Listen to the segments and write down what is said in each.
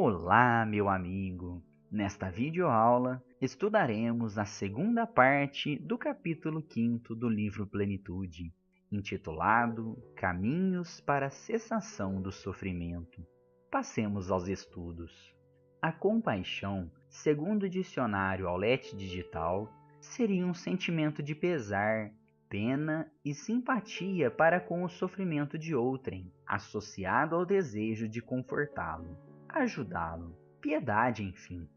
Olá, meu amigo! Nesta videoaula, estudaremos a segunda parte do capítulo 5º do livro Plenitude, intitulado Caminhos para a Cessação do Sofrimento. Passemos aos estudos. A compaixão, segundo o dicionário Aulete Digital, seria um sentimento de pesar, pena e simpatia para com o sofrimento de outrem, associado ao desejo de confortá-lo, ajudá-lo, piedade, enfim.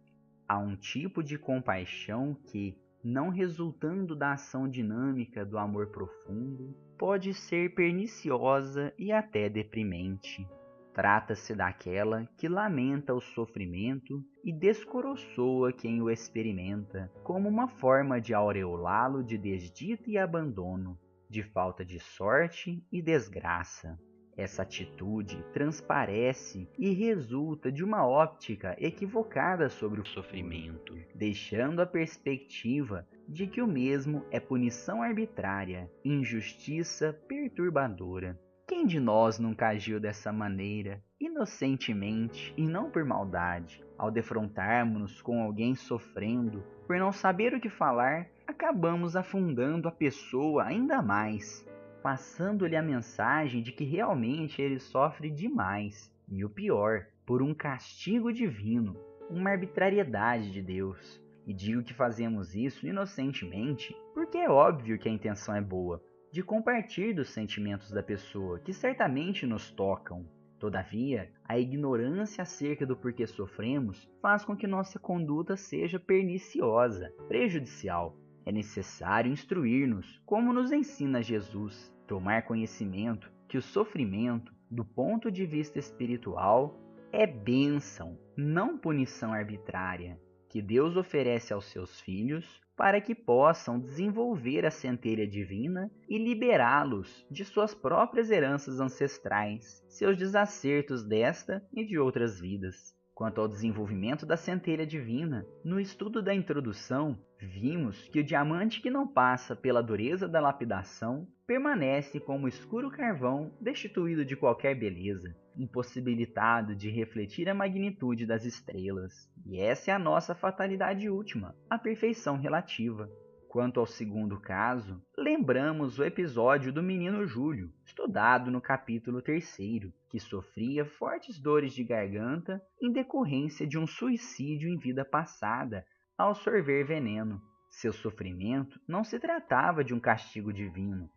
Há um tipo de compaixão que, não resultando da ação dinâmica do amor profundo, pode ser perniciosa e até deprimente. Trata-se daquela que lamenta o sofrimento e descoroçoa quem o experimenta, como uma forma de aureolá-lo de desdito e abandono, de falta de sorte e desgraça. Essa atitude transparece e resulta de uma óptica equivocada sobre o sofrimento, deixando a perspectiva de que o mesmo é punição arbitrária, injustiça perturbadora. Quem de nós nunca agiu dessa maneira, inocentemente e não por maldade? Ao defrontarmos-nos com alguém sofrendo, por não saber o que falar, acabamos afundando a pessoa ainda mais, passando-lhe a mensagem de que realmente ele sofre demais, e o pior, por um castigo divino, uma arbitrariedade de Deus. E digo que fazemos isso inocentemente, porque é óbvio que a intenção é boa, de compartilhar dos sentimentos da pessoa, que certamente nos tocam. Todavia, a ignorância acerca do porquê sofremos faz com que nossa conduta seja perniciosa, prejudicial. É necessário instruir-nos, como nos ensina Jesus, tomar conhecimento que o sofrimento, do ponto de vista espiritual, é bênção, não punição arbitrária, que Deus oferece aos seus filhos para que possam desenvolver a centelha divina e liberá-los de suas próprias heranças ancestrais, seus desacertos desta e de outras vidas. Quanto ao desenvolvimento da centelha divina, no estudo da introdução, vimos que o diamante que não passa pela dureza da lapidação permanece como escuro carvão destituído de qualquer beleza, impossibilitado de refletir a magnitude das estrelas. E essa é a nossa fatalidade última, a perfeição relativa. Quanto ao segundo caso, lembramos o episódio do menino Júlio, estudado no capítulo 3º, que sofria fortes dores de garganta em decorrência de um suicídio em vida passada ao sorver veneno. Seu sofrimento não se tratava de um castigo divino.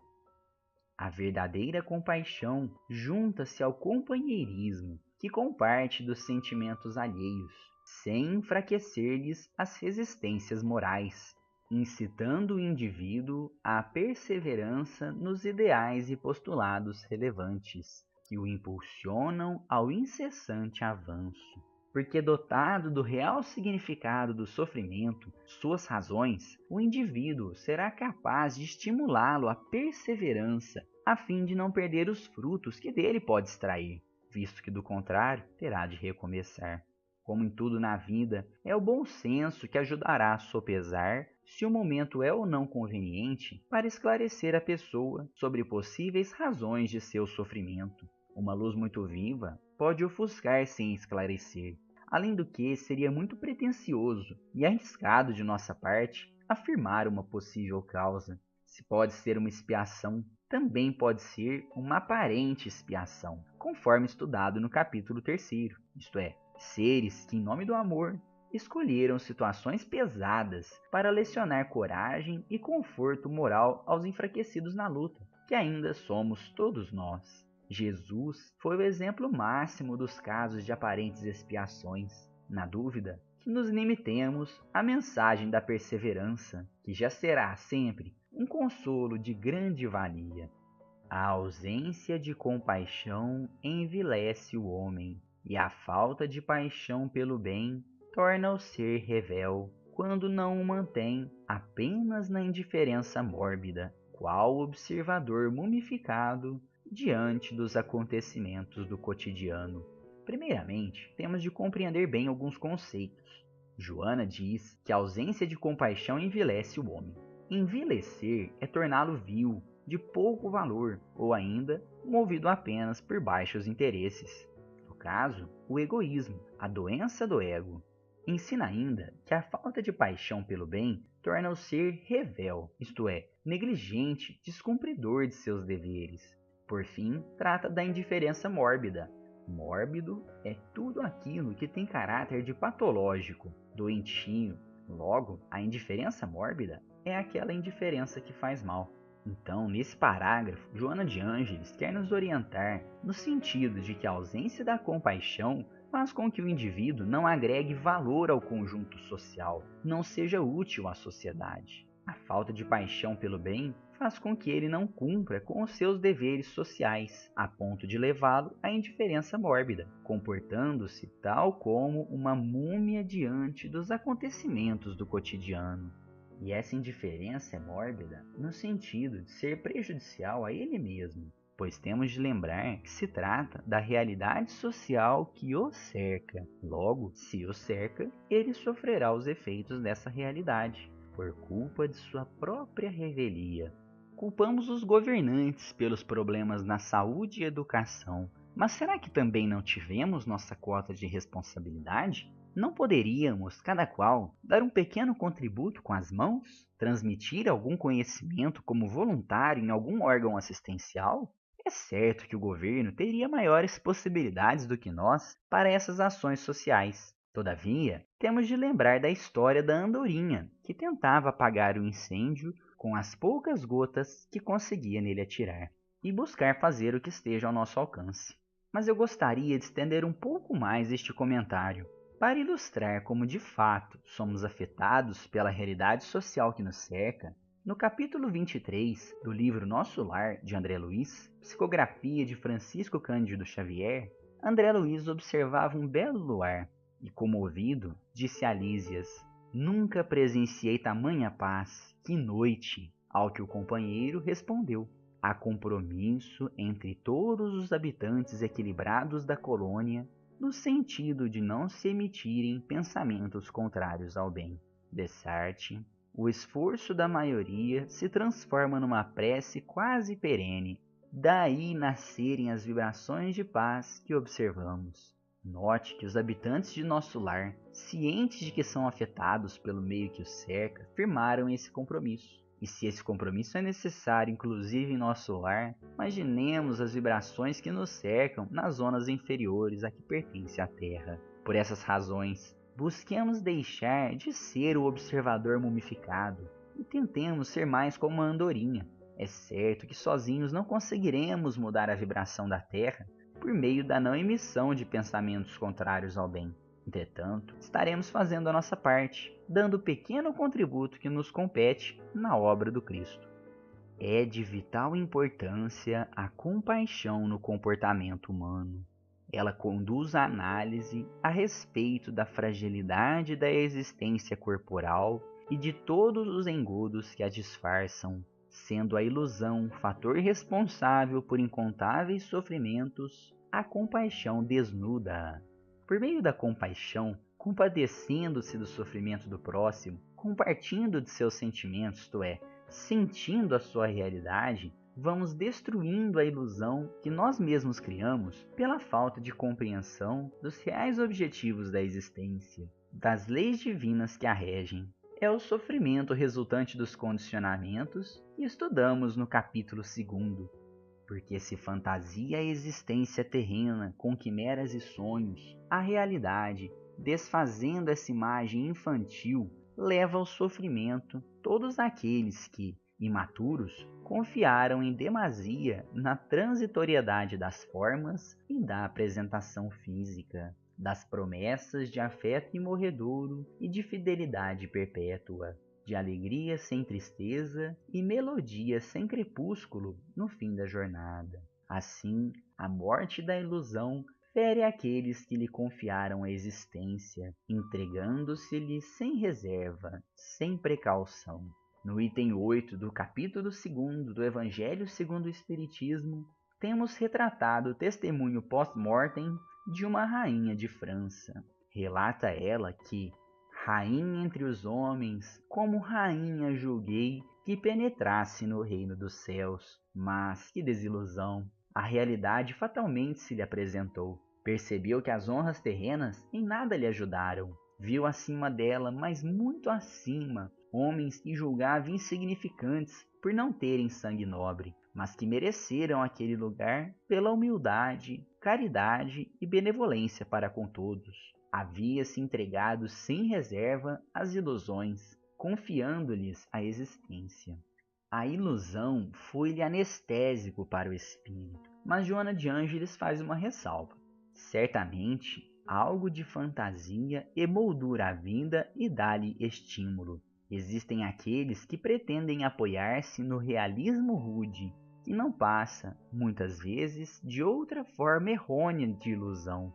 A verdadeira compaixão junta-se ao companheirismo, que comparte dos sentimentos alheios, sem enfraquecer-lhes as resistências morais, incitando o indivíduo à perseverança nos ideais e postulados relevantes, que o impulsionam ao incessante avanço. Porque dotado do real significado do sofrimento, suas razões, o indivíduo será capaz de estimulá-lo à perseverança, a fim de não perder os frutos que dele pode extrair, visto que do contrário terá de recomeçar. Como em tudo na vida, é o bom senso que ajudará a sopesar se o momento é ou não conveniente para esclarecer a pessoa sobre possíveis razões de seu sofrimento. Uma luz muito viva pode ofuscar sem esclarecer. Além do que, seria muito pretensioso e arriscado de nossa parte afirmar uma possível causa. Se pode ser uma expiação, também pode ser uma aparente expiação, conforme estudado no capítulo 3º, isto é, seres que, em nome do amor, escolheram situações pesadas para lecionar coragem e conforto moral aos enfraquecidos na luta, que ainda somos todos nós. Jesus foi o exemplo máximo dos casos de aparentes expiações. Na dúvida, que nos limitemos à mensagem da perseverança, que já será sempre um consolo de grande valia. A ausência de compaixão envilece o homem, e a falta de paixão pelo bem torna o ser revel, quando não o mantém apenas na indiferença mórbida, qual observador mumificado diante dos acontecimentos do cotidiano. Primeiramente, temos de compreender bem alguns conceitos. Joana diz que a ausência de compaixão envilece o homem. Envilecer é torná-lo vil, de pouco valor, ou ainda movido apenas por baixos interesses. No caso, o egoísmo, a doença do ego. Ensina ainda que a falta de paixão pelo bem torna o ser revel, isto é, negligente, descumpridor de seus deveres. Por fim, trata da indiferença mórbida. Mórbido é tudo aquilo que tem caráter de patológico, doentio. Logo, a indiferença mórbida é aquela indiferença que faz mal. Então, nesse parágrafo, Joana de Ângeles quer nos orientar no sentido de que a ausência da compaixão faz com que o indivíduo não agregue valor ao conjunto social, não seja útil à sociedade. A falta de paixão pelo bem faz com que ele não cumpra com os seus deveres sociais, a ponto de levá-lo à indiferença mórbida, comportando-se tal como uma múmia diante dos acontecimentos do cotidiano. E essa indiferença é mórbida no sentido de ser prejudicial a ele mesmo, pois temos de lembrar que se trata da realidade social que o cerca. Logo, se o cerca, ele sofrerá os efeitos dessa realidade, por culpa de sua própria revelia. Culpamos os governantes pelos problemas na saúde e educação, mas será que também não tivemos nossa quota de responsabilidade? Não poderíamos, cada qual, dar um pequeno contributo com as mãos? Transmitir algum conhecimento como voluntário em algum órgão assistencial? É certo que o governo teria maiores possibilidades do que nós para essas ações sociais. Todavia, temos de lembrar da história da andorinha, que tentava apagar o incêndio com as poucas gotas que conseguia nele atirar, e buscar fazer o que esteja ao nosso alcance. Mas eu gostaria de estender um pouco mais este comentário, para ilustrar como de fato somos afetados pela realidade social que nos cerca. No capítulo 23 do livro Nosso Lar, de André Luiz, psicografia de Francisco Cândido Xavier, André Luiz observava um belo luar e, comovido, disse a Lísias: "Nunca presenciei tamanha paz, que noite!" Ao que o companheiro respondeu: "Há compromisso entre todos os habitantes equilibrados da colônia, no sentido de não se emitirem pensamentos contrários ao bem." Descartes. O esforço da maioria se transforma numa prece quase perene. Daí nascerem as vibrações de paz que observamos. Note que os habitantes de nosso lar, cientes de que são afetados pelo meio que os cerca, firmaram esse compromisso. E se esse compromisso é necessário, inclusive em nosso lar, imaginemos as vibrações que nos cercam nas zonas inferiores a que pertence a Terra. Por essas razões, busquemos deixar de ser o observador mumificado e tentemos ser mais como a andorinha. É certo que sozinhos não conseguiremos mudar a vibração da Terra por meio da não emissão de pensamentos contrários ao bem. Entretanto, estaremos fazendo a nossa parte, dando o pequeno contributo que nos compete na obra do Cristo. É de vital importância a compaixão no comportamento humano. Ela conduz à análise a respeito da fragilidade da existência corporal e de todos os engodos que a disfarçam, sendo a ilusão fator responsável por incontáveis sofrimentos. A compaixão desnuda-a. Por meio da compaixão, compadecendo-se do sofrimento do próximo, compartilhando de seus sentimentos, isto é, sentindo a sua realidade, vamos destruindo a ilusão que nós mesmos criamos pela falta de compreensão dos reais objetivos da existência, das leis divinas que a regem. É o sofrimento resultante dos condicionamentos que estudamos no capítulo 2. Porque se fantasia a existência terrena com quimeras e sonhos, a realidade, desfazendo essa imagem infantil, leva ao sofrimento todos aqueles que, imaturos, confiaram em demasia na transitoriedade das formas e da apresentação física, das promessas de afeto imorredouro e de fidelidade perpétua, de alegria sem tristeza e melodia sem crepúsculo no fim da jornada. Assim, a morte da ilusão fere aqueles que lhe confiaram a existência, entregando-se-lhe sem reserva, sem precaução. No item 8 do capítulo 2 do Evangelho segundo o Espiritismo, temos retratado o testemunho post-mortem de uma rainha de França. Relata ela que, rainha entre os homens, como rainha julguei que penetrasse no reino dos céus. Mas que desilusão! A realidade fatalmente se lhe apresentou. Percebeu que as honras terrenas em nada lhe ajudaram. Viu acima dela, mas muito acima, homens que julgava insignificantes por não terem sangue nobre, mas que mereceram aquele lugar pela humildade, caridade e benevolência para com todos. Havia se entregado sem reserva às ilusões, confiando-lhes a existência. A ilusão foi-lhe anestésico para o espírito, mas Joana de Ângeles faz uma ressalva. Certamente, algo de fantasia emoldura a vinda e dá-lhe estímulo. Existem aqueles que pretendem apoiar-se no realismo rude, que não passa, muitas vezes, de outra forma errônea de ilusão.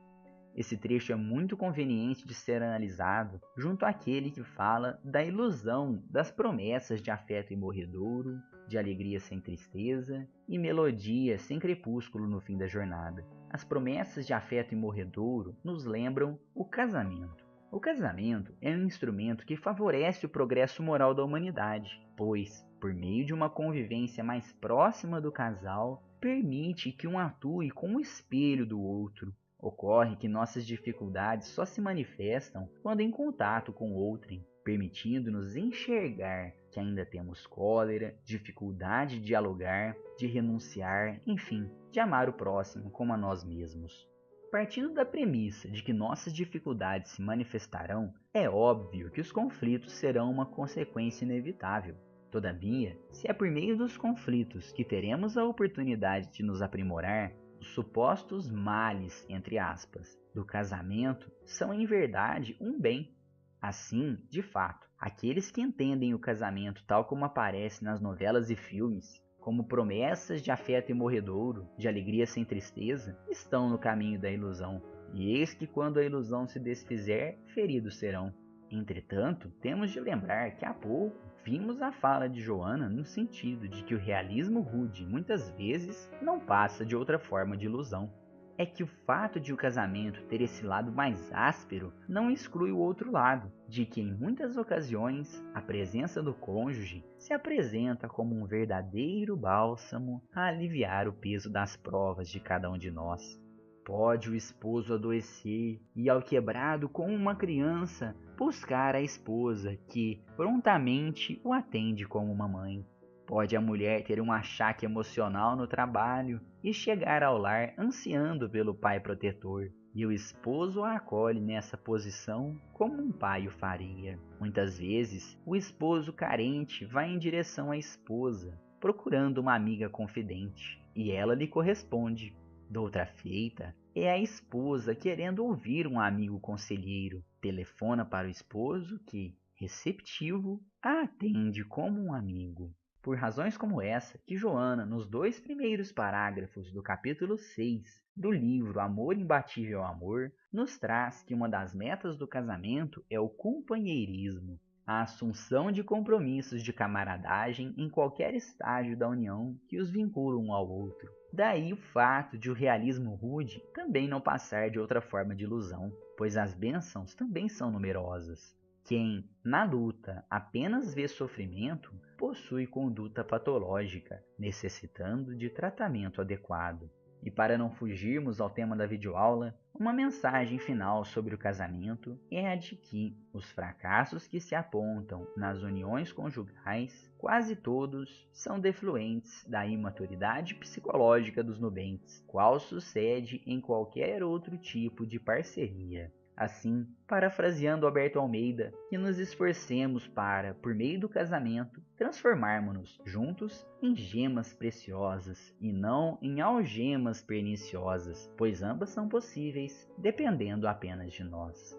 Esse trecho é muito conveniente de ser analisado junto àquele que fala da ilusão das promessas de afeto imorredouro, de alegria sem tristeza e melodia sem crepúsculo no fim da jornada. As promessas de afeto imorredouro nos lembram o casamento. O casamento é um instrumento que favorece o progresso moral da humanidade, pois, por meio de uma convivência mais próxima do casal, permite que um atue como espelho do outro. Ocorre que nossas dificuldades só se manifestam quando em contato com outrem, permitindo-nos enxergar que ainda temos cólera, dificuldade de dialogar, de renunciar, enfim, de amar o próximo como a nós mesmos. Partindo da premissa de que nossas dificuldades se manifestarão, é óbvio que os conflitos serão uma consequência inevitável. Todavia, se é por meio dos conflitos que teremos a oportunidade de nos aprimorar, os supostos males, entre aspas, do casamento são em verdade um bem. Assim, de fato, aqueles que entendem o casamento tal como aparece nas novelas e filmes, como promessas de afeto imorredouro, de alegria sem tristeza, estão no caminho da ilusão. E eis que quando a ilusão se desfizer, feridos serão. Entretanto, temos de lembrar que há pouco vimos a fala de Joana no sentido de que o realismo rude muitas vezes não passa de outra forma de ilusão. É que o fato de o casamento ter esse lado mais áspero não exclui o outro lado, de que em muitas ocasiões a presença do cônjuge se apresenta como um verdadeiro bálsamo a aliviar o peso das provas de cada um de nós. Pode o esposo adoecer e, ao quebrado como uma criança, buscar a esposa que prontamente o atende como uma mãe. Pode a mulher ter um achaque emocional no trabalho e chegar ao lar ansiando pelo pai protetor, e o esposo a acolhe nessa posição como um pai o faria. Muitas vezes, o esposo carente vai em direção à esposa, procurando uma amiga confidente, e ela lhe corresponde. Doutra feita, é a esposa querendo ouvir um amigo conselheiro. Telefona para o esposo que, receptivo, a atende como um amigo. Por razões como essa, que Joana, nos 2 primeiros parágrafos do capítulo 6 do livro Amor Imbatível Amor, nos traz que uma das metas do casamento é o companheirismo, a assunção de compromissos de camaradagem em qualquer estágio da união que os vincula um ao outro. Daí o fato de o realismo rude também não passar de outra forma de ilusão, pois as bênçãos também são numerosas. Quem, na luta, apenas vê sofrimento, possui conduta patológica, necessitando de tratamento adequado. E para não fugirmos ao tema da videoaula, uma mensagem final sobre o casamento é a de que os fracassos que se apontam nas uniões conjugais, quase todos são defluentes da imaturidade psicológica dos nubentes, qual sucede em qualquer outro tipo de parceria. Assim, parafraseando Alberto Almeida, que nos esforcemos para, por meio do casamento, transformarmos-nos juntos em gemas preciosas e não em algemas perniciosas, pois ambas são possíveis, dependendo apenas de nós.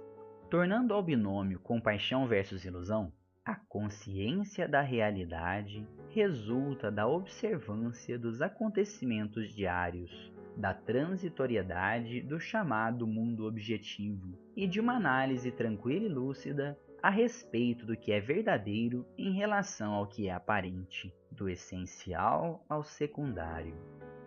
Tornando ao binômio compaixão versus ilusão, a consciência da realidade resulta da observância dos acontecimentos diários, da transitoriedade do chamado mundo objetivo e de uma análise tranquila e lúcida a respeito do que é verdadeiro em relação ao que é aparente, do essencial ao secundário.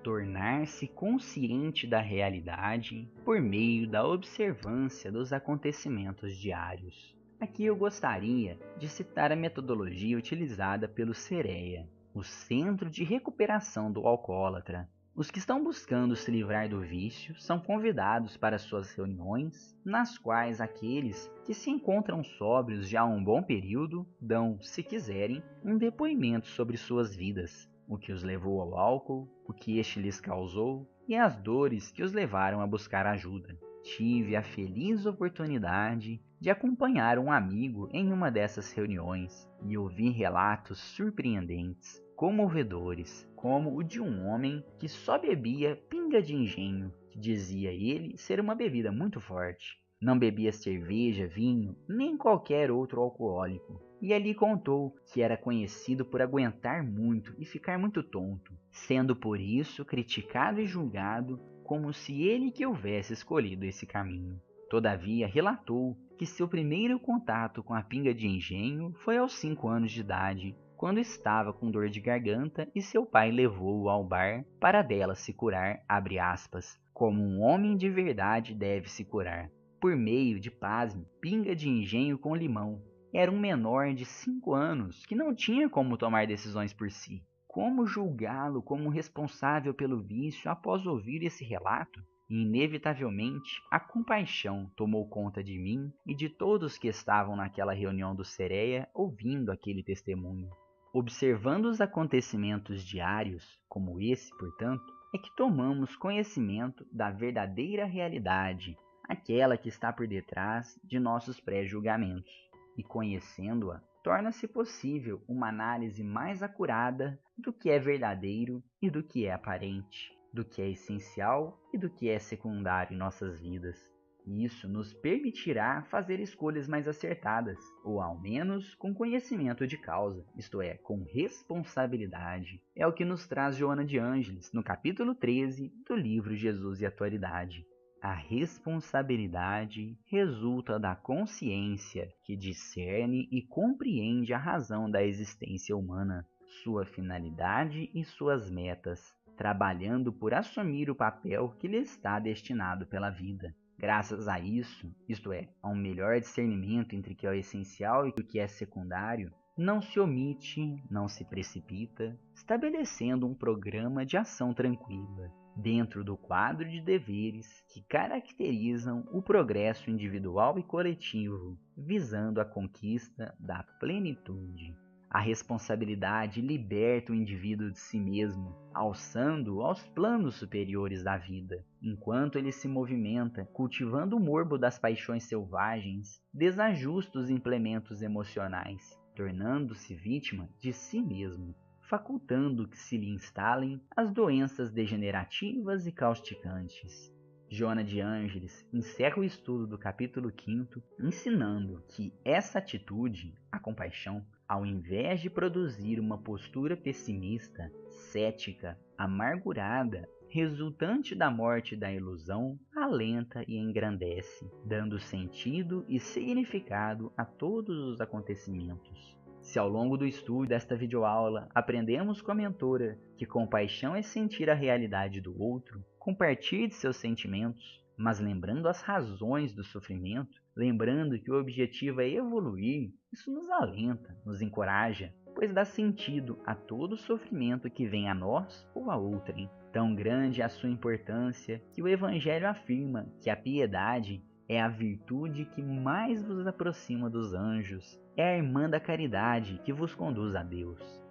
Tornar-se consciente da realidade por meio da observância dos acontecimentos diários. Aqui eu gostaria de citar a metodologia utilizada pelo CEREA, o Centro de Recuperação do Alcoólatra, Os que estão buscando se livrar do vício são convidados para suas reuniões, nas quais aqueles que se encontram sóbrios já há um bom período dão, se quiserem, um depoimento sobre suas vidas, o que os levou ao álcool, o que este lhes causou e as dores que os levaram a buscar ajuda. Tive a feliz oportunidade de acompanhar um amigo em uma dessas reuniões e ouvi relatos surpreendentes, comovedores, como o de um homem que só bebia pinga de engenho, que dizia ele ser uma bebida muito forte. Não bebia cerveja, vinho, nem qualquer outro alcoólico. E ali contou que era conhecido por aguentar muito e ficar muito tonto, sendo por isso criticado e julgado como se ele que houvesse escolhido esse caminho. Todavia, relatou que seu primeiro contato com a pinga de engenho foi aos 5 anos de idade, quando estava com dor de garganta e seu pai levou-o ao bar para dela se curar, abre aspas, como um homem de verdade deve se curar, por meio de, pasme, pinga de engenho com limão. Era um menor de 5 anos que não tinha como tomar decisões por si. Como julgá-lo como responsável pelo vício após ouvir esse relato? Inevitavelmente, a compaixão tomou conta de mim e de todos que estavam naquela reunião do Sereia ouvindo aquele testemunho. Observando os acontecimentos diários, como esse, portanto, é que tomamos conhecimento da verdadeira realidade, aquela que está por detrás de nossos pré-julgamentos. E conhecendo-a, torna-se possível uma análise mais acurada do que é verdadeiro e do que é aparente, do que é essencial e do que é secundário em nossas vidas. E isso nos permitirá fazer escolhas mais acertadas, ou ao menos com conhecimento de causa, isto é, com responsabilidade. É o que nos traz Joana de Ângeles, no capítulo 13 do livro Jesus e Atualidade. A responsabilidade resulta da consciência que discerne e compreende a razão da existência humana, sua finalidade e suas metas, trabalhando por assumir o papel que lhe está destinado pela vida. Graças a isso, isto é, a um melhor discernimento entre o que é essencial e o que é secundário, não se omite, não se precipita, estabelecendo um programa de ação tranquila, dentro do quadro de deveres que caracterizam o progresso individual e coletivo, visando a conquista da plenitude. A responsabilidade liberta o indivíduo de si mesmo, alçando-o aos planos superiores da vida, enquanto ele se movimenta, cultivando o morbo das paixões selvagens, desajusta os implementos emocionais, tornando-se vítima de si mesmo, facultando que se lhe instalem as doenças degenerativas e causticantes. Joana de Ângeles encerra o estudo do capítulo 5º ensinando que essa atitude, a compaixão, ao invés de produzir uma postura pessimista, cética, amargurada, resultante da morte da ilusão, alenta e engrandece, dando sentido e significado a todos os acontecimentos. Se ao longo do estudo desta videoaula aprendemos com a mentora que compaixão é sentir a realidade do outro, compartilhe seus sentimentos, mas lembrando as razões do sofrimento, lembrando que o objetivo é evoluir, isso nos alenta, nos encoraja, pois dá sentido a todo sofrimento que vem a nós ou a outrem. Tão grande é a sua importância que o Evangelho afirma que a piedade é a virtude que mais vos aproxima dos anjos, é a irmã da caridade que vos conduz a Deus.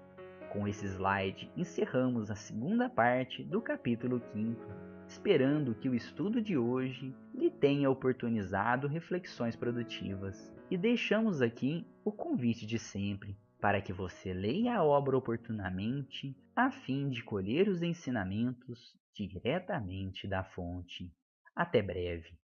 Com esse slide, encerramos a segunda parte do capítulo 5º, esperando que o estudo de hoje lhe tenha oportunizado reflexões produtivas. E deixamos aqui o convite de sempre, para que você leia a obra oportunamente, a fim de colher os ensinamentos diretamente da fonte. Até breve.